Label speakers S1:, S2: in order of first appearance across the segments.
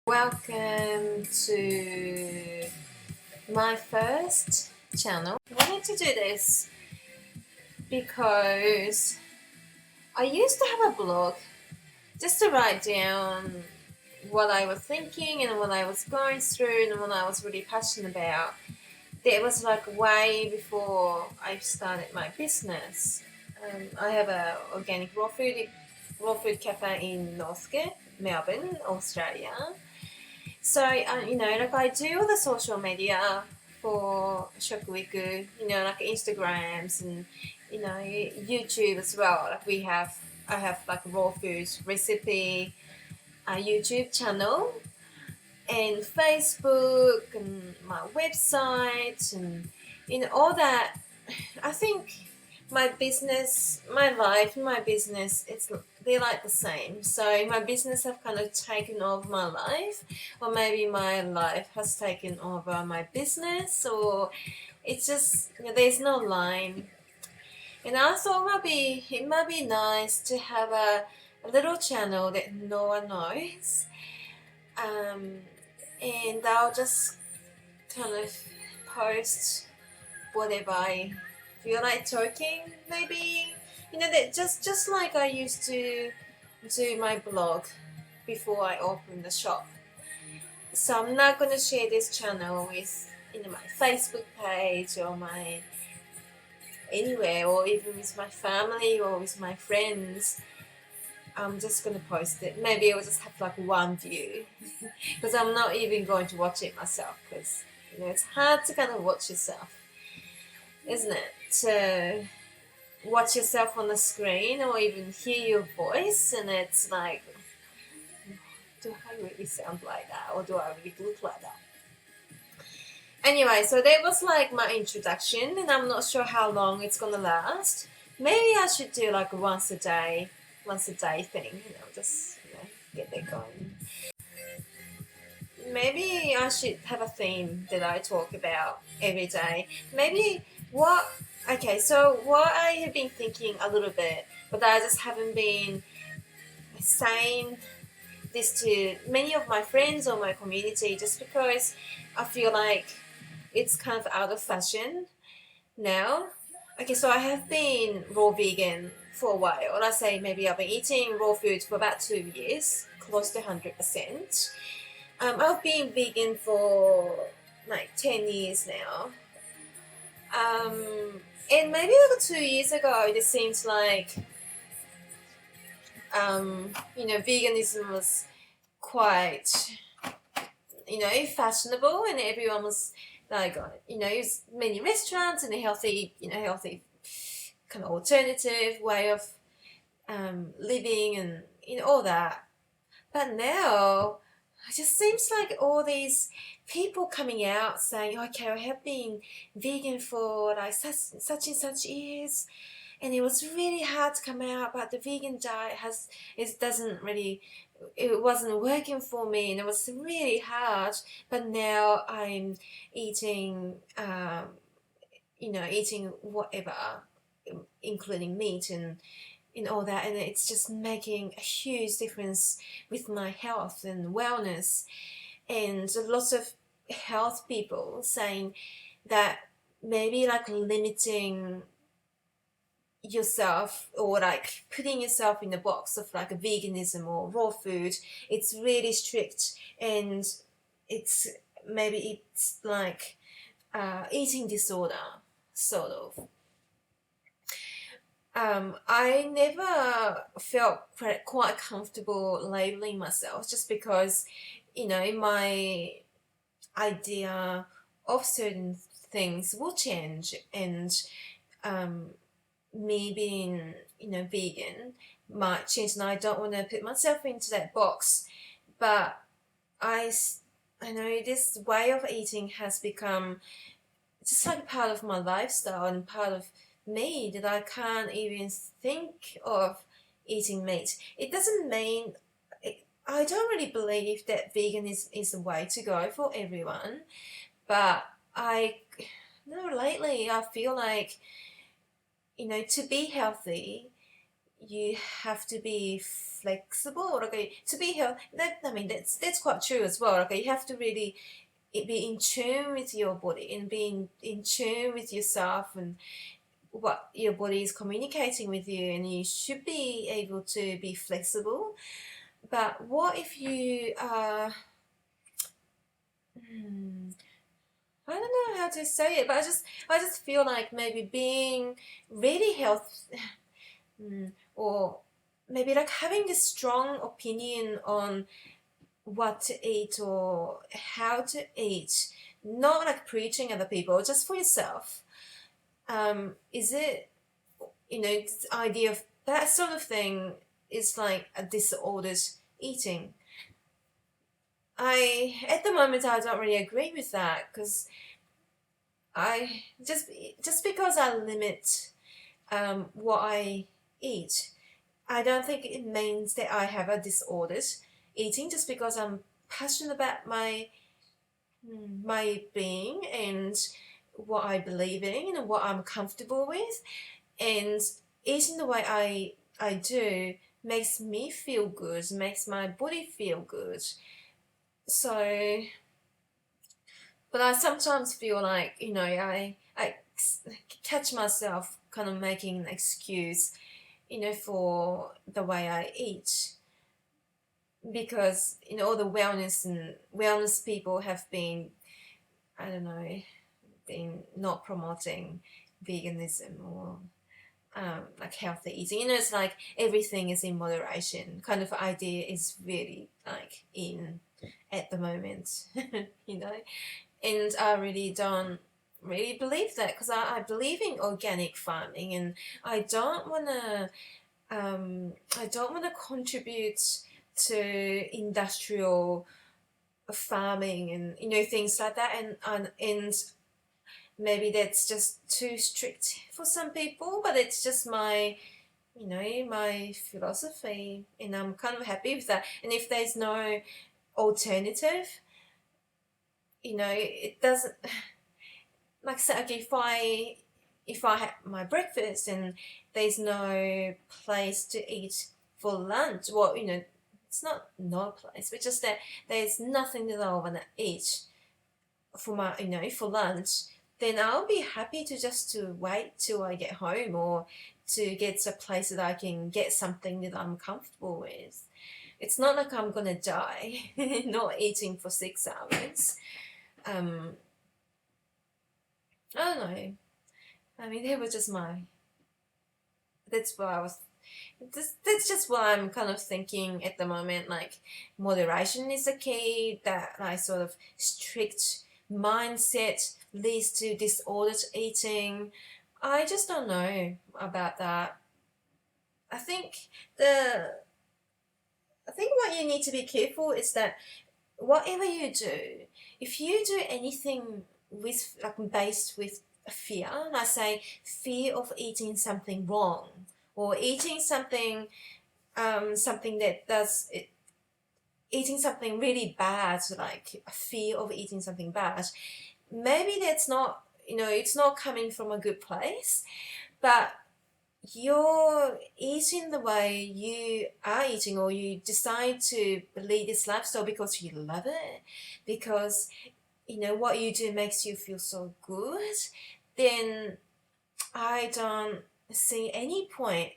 S1: Welcome to my first channel. I wanted to do this because I used to have a blog just to write down what I was thinking and what I was going through and what I was really passionate about. That was like way before I started my business. I have a organic raw food cafe in Northgate, Melbourne, Australia. So, like I do all the social media for Shokuiku, like Instagrams and, YouTube as well. I have like raw food recipe, YouTube channel and Facebook and my website and, all that. I think my life, my business, they're like the same. So my business have kind of taken over my life, or maybe my life has taken over my business, or it's just there's no line. And I thought it might be nice to have a little channel that no one knows, um, and I'll just kind of post whatever I feel like talking, maybe that just like I used to do my blog before I opened the shop. So I'm not going to share this channel with my Facebook page or my anywhere, or even with my family or with my friends. I'm just going to post it. Maybe I'll just have like one view because I'm not even going to watch it myself, because it's hard to kind of watch yourself, isn't it? To watch yourself on the screen or even hear your voice, and it's like, do I really sound like that, or do I really look like that? Anyway, so that was like my introduction, and I'm not sure how long it's gonna last. Maybe I should do like once a day thing, just get that going. Maybe I should have a theme that I talk about every day. Maybe so what I have been thinking a little bit, but I just haven't been saying this to many of my friends or my community, just because I feel like it's kind of out of fashion now. Okay, so I have been raw vegan for a while. I say maybe I've been eating raw food for about 2 years, close to 100%. I've been vegan for like 10 years now. And maybe over 2 years ago, it seems like, veganism was quite, fashionable, and everyone was like, there's many restaurants and a healthy kind of alternative way of living and all that. But now it just seems like all these people coming out saying, okay, I have been vegan for like such and such years, and it was really hard to come out, but the vegan diet it wasn't working for me, and it was really hard. But now I'm eating, eating whatever, including meat and all that, and it's just making a huge difference with my health and wellness. And lots of health people saying that maybe like limiting yourself, or like putting yourself in the box of like a veganism or raw food, it's really strict, and it's like eating disorder, sort of. I never felt quite comfortable labeling myself, just because, my idea of certain things will change, and me being, vegan might change, and I don't want to put myself into that box. But I know this way of eating has become just like part of my lifestyle and part of me, that I can't even think of eating meat. It doesn't mean I don't really believe that vegan is the way to go for everyone, but lately I feel like, to be healthy, you have to be flexible. Okay, to be healthy. That's quite true as well. Okay, you have to really be in tune with your body and be in tune with yourself and what your body is communicating with you, and you should be able to be flexible. But what if you are I don't know how to say it, but I just feel like maybe being really healthy, or maybe like having this strong opinion on what to eat or how to eat, not like preaching other people, just for yourself. Is it, this idea of that sort of thing is like a disordered eating. At the moment, I don't really agree with that, because I just because I limit what I eat, I don't think it means that I have a disordered eating. Just because I'm passionate about my being and what I believe in and what I'm comfortable with, and eating the way I do makes me feel good, makes my body feel good. So, but I sometimes feel like, I catch myself kind of making an excuse, for the way I eat, because all the wellness people have been, I don't know, been not promoting veganism or like healthy eating. It's like everything is in moderation kind of idea is really like in at the moment, you know. And I really don't really believe that, because I believe in organic farming, and I don't want to contribute to industrial farming and things like that, and maybe that's just too strict for some people, but it's just my philosophy, and I'm kind of happy with that. And if there's no alternative, it doesn't, like, say, okay, if I have my breakfast and there's no place to eat for lunch, well, it's not no place, but just that there's nothing that I want to eat for my for lunch, then I'll be happy to wait till I get home, or to get to a place that I can get something that I'm comfortable with. It's not like I'm gonna die not eating for 6 hours. um I don't know. I mean, that was just my that's what I was that's just what I'm kind of thinking at the moment. Like, moderation is the key. That like sort of strict mindset leads to disordered eating. I just don't know about that. I think the I think what you need to be careful is that whatever you do, if you do anything with like based with fear, I say fear of eating something wrong, or eating something that does it, eating something really bad, like a fear of eating something bad, maybe that's not, it's not coming from a good place, but you're eating the way you are eating, or you decide to lead this lifestyle because you love it, because what you do makes you feel so good, then I don't see any point,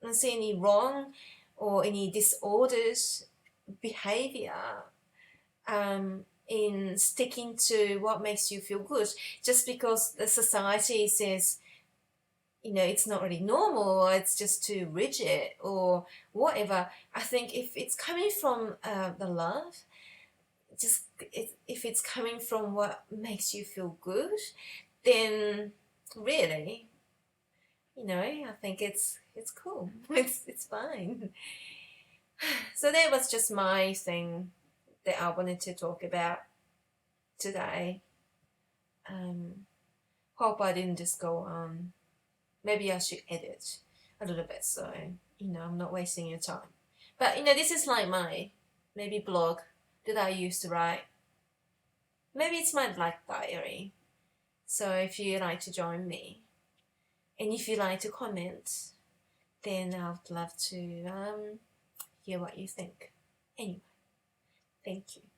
S1: I don't see any wrong or any disordered behavior in sticking to what makes you feel good, just because the society says it's not really normal, or it's just too rigid, or whatever. I think if it's coming from the love, if it's coming from what makes you feel good, then really, I think it's cool. It's fine. So that was just my thing that I wanted to talk about today. Hope I didn't just go on. Maybe I should edit a little bit, so I'm not wasting your time. But this is like my maybe blog that I used to write. Maybe it's my life diary. So if you like to join me, and if you like to comment, then I would love to hear what you think. Anyway, thank you.